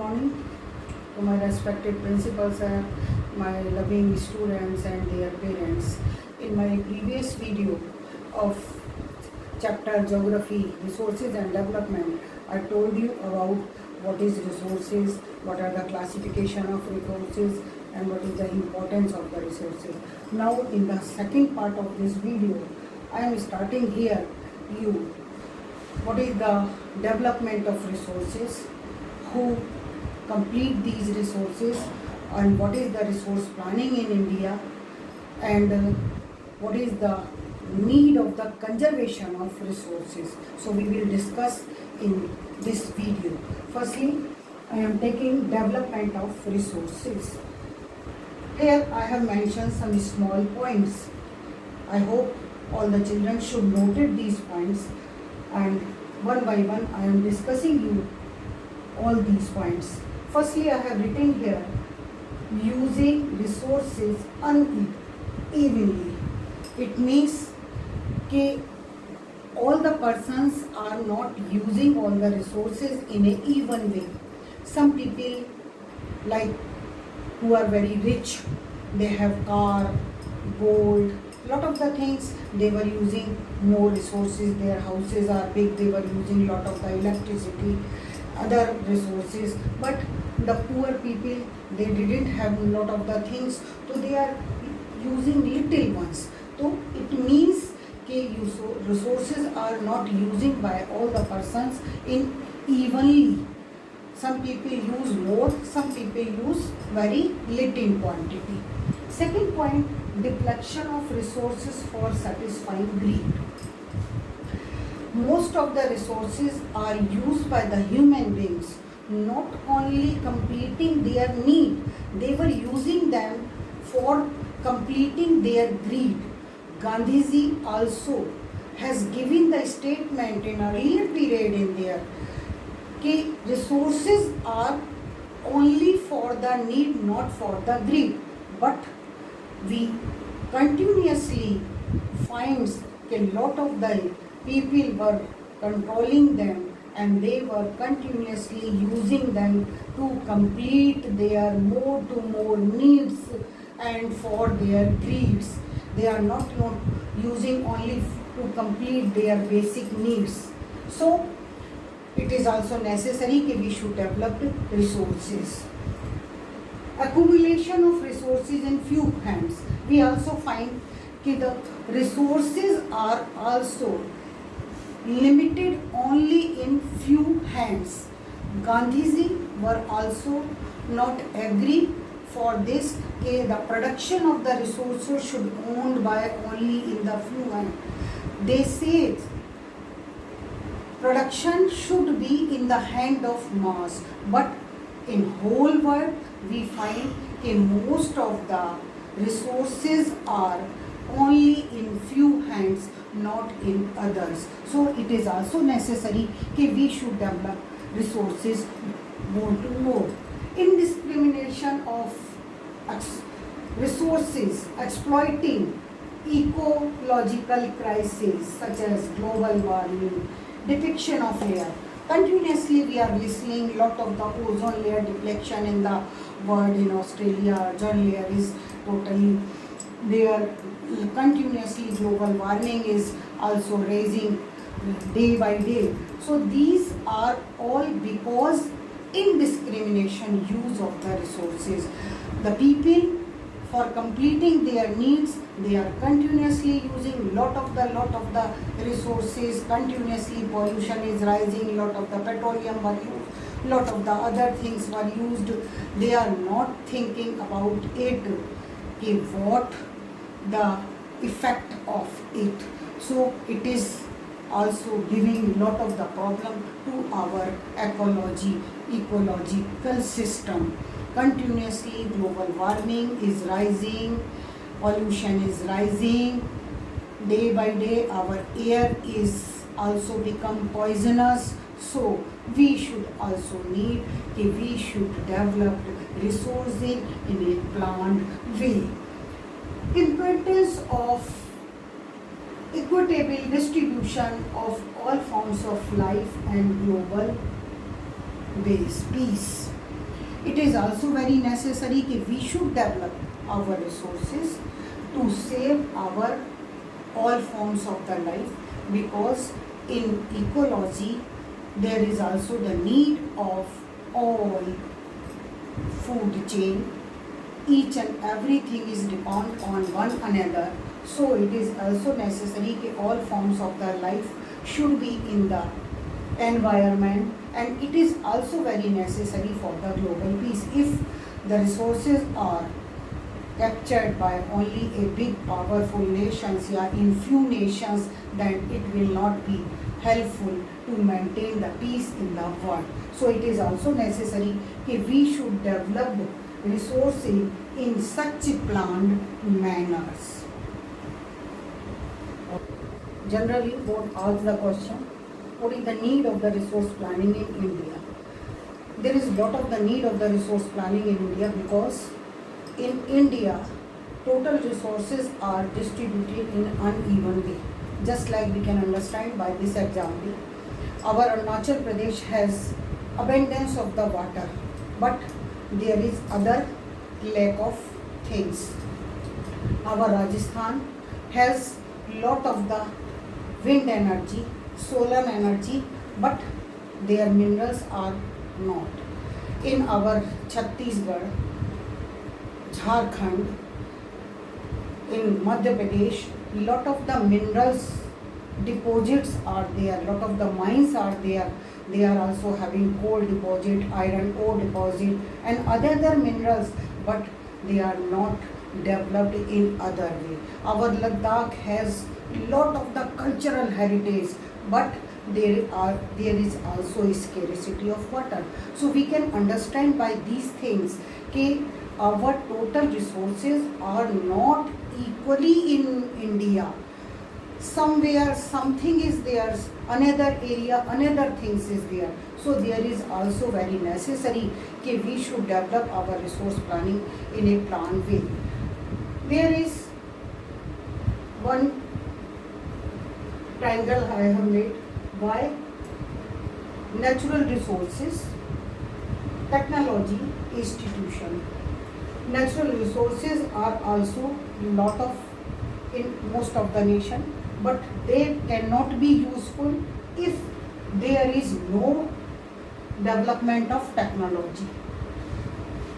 morning to my respected principals and my loving students and their parents. In my previous video of chapter Geography, Resources and Development, I told you about what is resources, what are the classification of resources, and what is the importance of the resources. Now in the second part of this video, I am starting here what is the development of resources, who complete these resources, and what is the resource planning in India, and what is the need of the conservation of resources. So we will discuss in this video. Firstly, I am taking development of resources. Here I have mentioned some small points. I hope all the children should note these points, and one by one I am discussing you all these points. Firstly, I have written here using resources unevenly. It means that all the persons are not using all the resources in an even way. Some people, like who are very rich, they have car, gold, lot of the things, they were using more resources. Their houses are big, they were using lot of the electricity, other resources. But the poor people, they didn't have a lot of the things, so they are using little ones. So it means that resources are not using by all the persons in evenly. Some people use more, some people use very little quantity. Second point, depletion of resources for satisfying greed. Most of the resources are used by the human beings, not only completing their need, they were using them for completing their greed. Gandhiji also has given the statement in earlier period in there that resources are only for the need, not for the greed. But we continuously find a lot of the people were controlling them, and they were continuously using them to complete their more to more needs and for their greeds. They are not using only to complete their basic needs. So it is also necessary that we should develop resources. Accumulation of resources in few hands. We also find that the resources are also limited only in few hands. Gandhiji were also not agree for this, that the production of the resources should owned by only in the few hands. They say production should be in the hand of mass, but in whole world we find that most of the resources are only in few hands, not in others. So it is also necessary that we should develop resources more to more. Indiscrimination of resources, exploiting ecological crises such as global warming, depletion of air. Continuously we are listening lot of the ozone layer depletion in the world. In Australia, ozone layer is totally there. Continuously global warming is also raising day by day. So these are all because indiscrimination use of the resources. The people, for completing their needs, they are continuously using lot of the resources. Continuously pollution is rising, lot of the petroleum were used, lot of the other things were used. They are not thinking about it, what the effect of it. So it is also giving lot of the problem to our ecological system. Continuously global warming is rising, pollution is rising, day by day our air is also become poisonous. So we should also need we should develop resources in a planned way. Importance of equitable distribution of all forms of life and global base peace. It is also very necessary that we should develop our resources to save our all forms of the life, because in ecology there is also the need of all food chain. Each and everything is depend on one another, so it is also necessary that all forms of the life should be in the environment, and it is also very necessary for the global peace. If the resources are captured by only a big powerful nations or in few nations, then it will not be helpful to maintain the peace in the world. So it is also necessary that we should develop resources in such planned manners. Generally, what asks the question, what is the need of the resource planning in India? There is a lot of the need of the resource planning in India, because in India, total resources are distributed in uneven way. Just like we can understand by this example, our Arunachal Pradesh has abundance of the water, but there is other lack of things. Our Rajasthan has lot of the wind energy, solar energy, but their minerals are not. In our Chhattisgarh, Jharkhand, in Madhya Pradesh, lot of the minerals deposits are there, lot of the mines are there. They are also having coal deposit, iron ore deposit and other minerals, but they are not developed in other way. Our Ladakh has lot of the cultural heritage, but there is also a scarcity of water. So we can understand by these things that our total resources are not equally in India. Somewhere something is there, another area, another things is there. So there is also very necessary that we should develop our resource planning in a planned way. There is one triangle I have made. Why? Natural resources, technology, institution. Natural resources are also lot of in most of the nation, but they cannot be useful if there is no development of technology.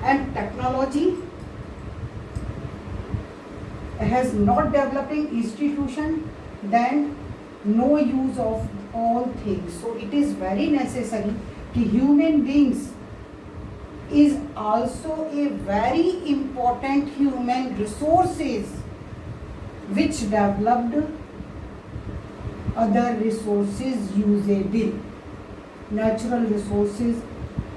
And technology has not developing institution, then no use of all things. So it is very necessary that human beings is also a very important human resources which developed other resources usable. Natural resources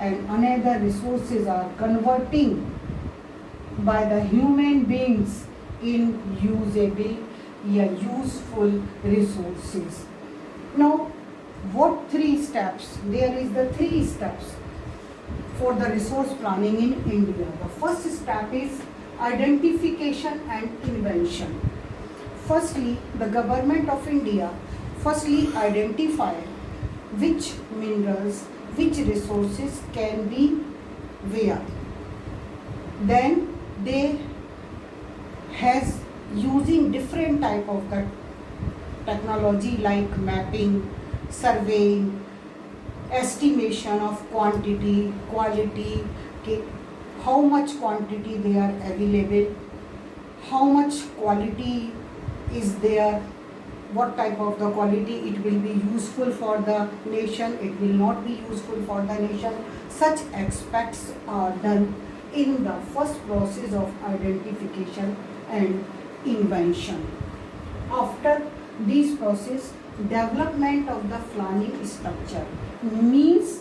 and another resources are converting by the human beings in usable, useful resources. Now, what 3 steps? There is the 3 steps for the resource planning in India. The first step is identification and invention. Firstly, the government of India firstly identify which minerals, which resources can be where. Then they has using different type of the technology like mapping, surveying, estimation of quantity, quality, how much quantity they are available, how much quality is there, what type of the quality it will be useful for the nation, it will not be useful for the nation. Such aspects are done in the first process of identification and invention. After this process, development of the planning structure means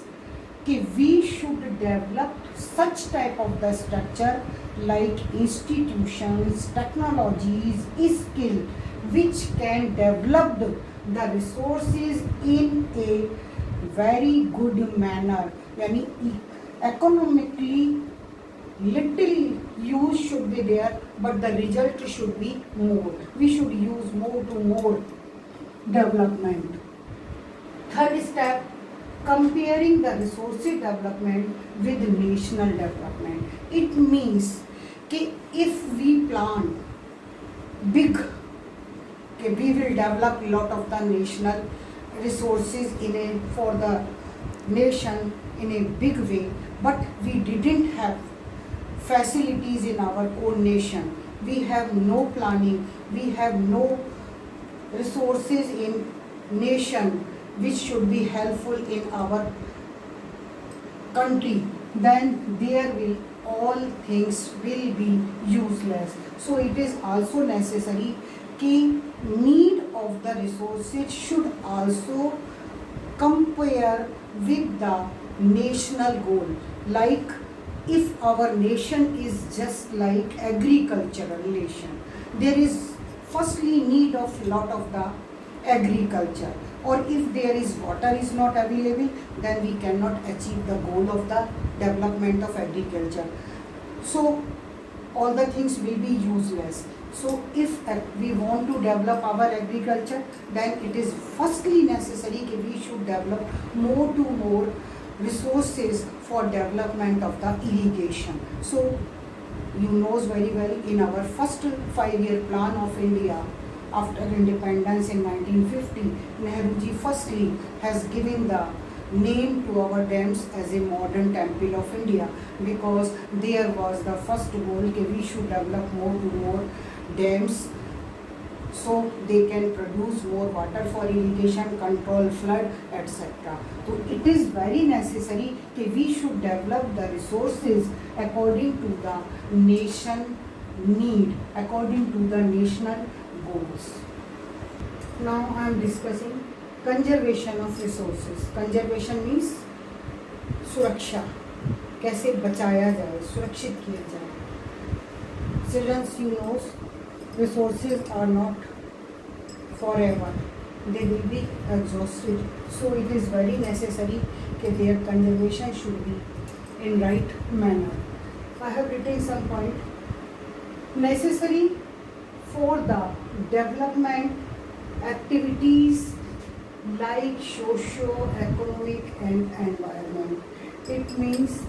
that we should develop such type of the structure like institutions, technologies, skill which can develop the resources in a very good manner. Yani economically little use should be there, but the result should be more. We should use more to more development. Third step, comparing the resources development with national development. It means कि if we plan big, कि we will develop a lot of the national resources for the nation in a big way, but we didn't have facilities in our own nation. We have no planning, we have no resources in nation which should be helpful in our country, then there will all things will be useless. So it is also necessary कि need of the resources should also compare with the national goal. Like if our nation is just like agricultural nation, there is firstly need of lot of the agriculture, or if there is water is not available, then we cannot achieve the goal of the development of agriculture. So all the things will be useless. So if we want to develop our agriculture, then it is firstly necessary that we should develop more to more resources for development of the irrigation. So you knows very well, in our first 5-year plan of India after independence in 1950, Nehruji firstly has given the name to our dams as a modern temple of India, because there was the first goal that we should develop more to more dams so they can produce more water for irrigation, control flood, etc. So it is very necessary that we should develop the resources according to the nation need, according to the national goals. Now I am discussing conservation of resources. Conservation means सुरक्षा, कैसे बचाया जाए, सुरक्षित किया जाए. Children, you know, resources are not forever, they will be exhausted. So it is very necessary that their conservation should be in right manner. I have written some point necessary for the development activities like socio-economic and environment. It means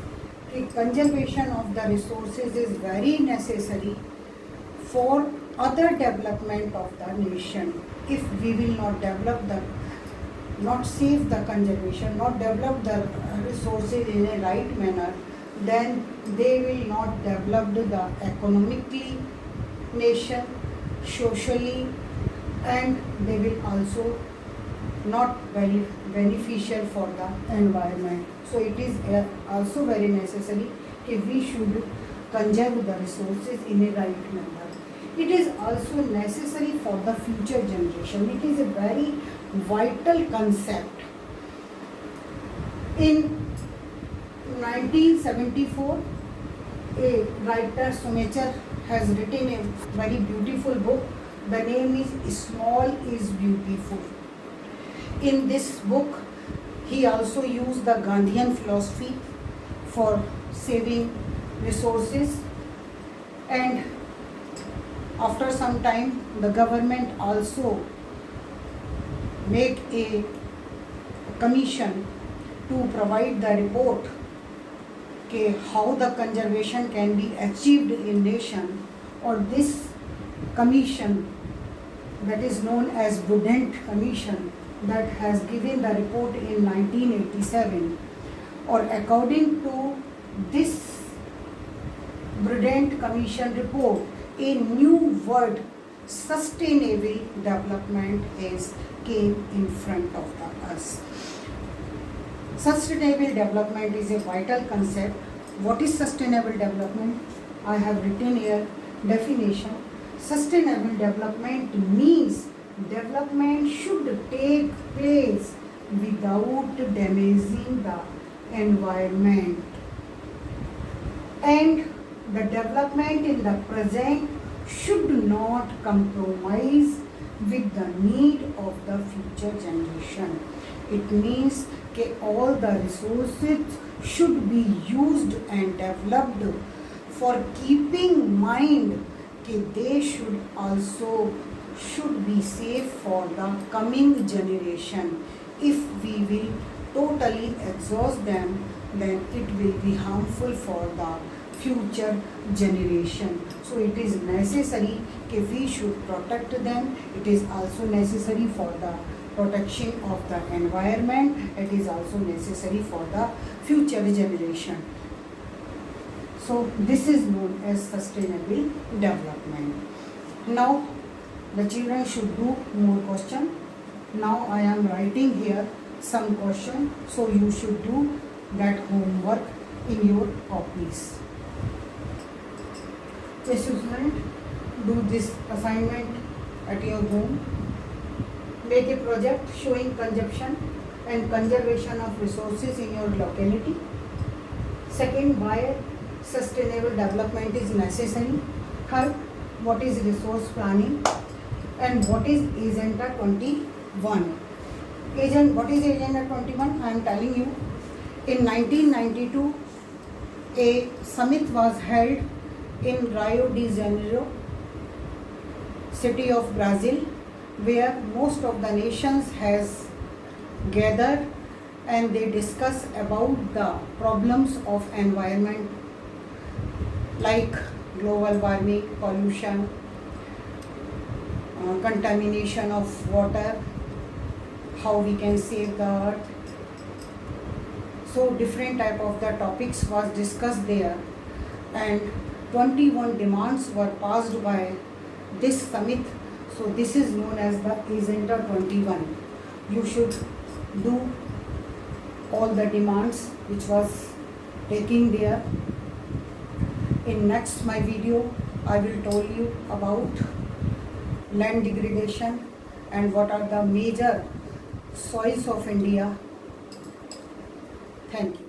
that conservation of the resources is very necessary for other development of the nation. If we will not develop the, not save the conservation, not develop the resources in a right manner, then they will not develop the economically nation, socially, and they will also not very beneficial for the environment. So it is also very necessary that we should conserve the resources in a right manner. It is also necessary for the future generation. It is a very vital concept. In 1974, a writer Sumecher has written a very beautiful book. The name is Small is Beautiful. In this book, he also used the Gandhian philosophy for saving resources, and after some time the government also make a commission to provide the report how the conservation can be achieved in nation, or this commission that is known as Budent Commission that has given the report in 1987, or according to this Budent Commission report, a new word, sustainable development, came in front of us. Sustainable development is a vital concept. What is sustainable development? I have written here definition. Sustainable development means development should take place without damaging the environment, and the development in the present should not compromise with the need of the future generation. It means that all the resources should be used and developed for keeping mind that they should be safe for the coming generation. If we will totally exhaust them, then it will be harmful for the future generation. So it is necessary that we should protect them. It is also necessary for the protection of the environment. It is also necessary for the future generation. So this is known as sustainable development. Now the children should do more question. Now I am writing here some question, so you should do that homework in your copies. Yes, student, do this assignment at your home. Make a project showing consumption and conservation of resources in your locality. Second, why sustainable development is necessary. Third, what is resource planning and what is Agenda 21. What is Agenda 21? I am telling you. In 1992, a summit was held in Rio de Janeiro, city of Brazil, where most of the nations has gathered and they discuss about the problems of environment like global warming, pollution, contamination of water, how we can save the earth. So different type of the topics was discussed there, and 21 demands were passed by this summit. So this is known as the Agenda 21. You should do all the demands which was taken there. In next my video, I will tell you about land degradation and what are the major soils of India. Thank you.